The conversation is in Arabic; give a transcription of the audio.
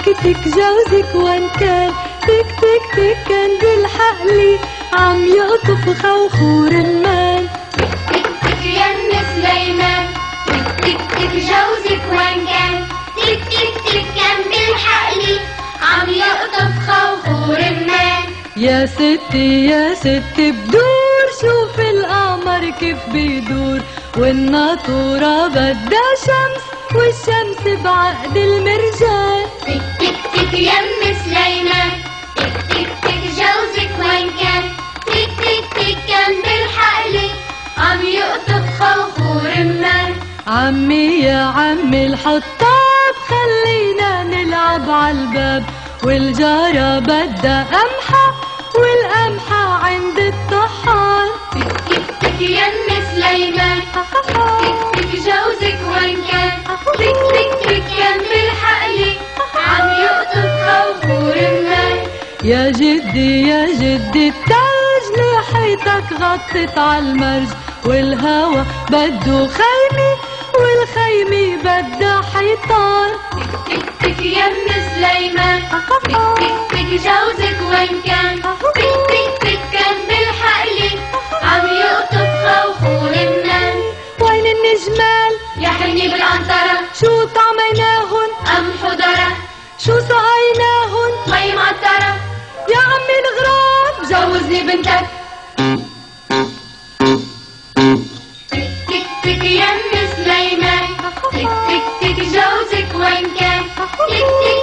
تك تك جوزك وين كان، تك تك تك كان بالحقلي عم يقطف خوخور المان. تك تك يم سليمان، تك تك تك جوزك وين كان، تك تك تك كان بالحقلي عم يقطف خوخور المان. يا ستي يا ستي بدور، شوف القمر كيف بيدور، والناطورة بدها شمس والشمس بعقد المرجان. تك تك تك يم سليمان، تك تك تك جوزك وين كان، تك تك تك كان بالحقلي عم يقطف خوخور المان. عمي يا عمي الحطاب خلينا نلعب عالباب، والجارة بدها قمحة والقمحة عند الطحان. تك تك تك يم سليمان، تك تك جوزك وين كان، تك تك تك كان بالحقلي عم يقطف خوخور المان. يا جدي يا جدي التاج لحيتك غطت عالمرج، والهوا بده خيمة والخيمة بدها حيطان. تك تك تك يم سليمان، تك تك تك جوزك وين كان، تك تك تك كان بالحقلي عم يقطف خوخور المان. وين النجمال يا حني بالعنطرة، شو طعميناهن أم حضرة، شو سقيناهن مي معطرة. يا عمي الغراب جوزني بنتك. تك تك تك يم سليمان، تك تك تك جوزك وين كان، تك تك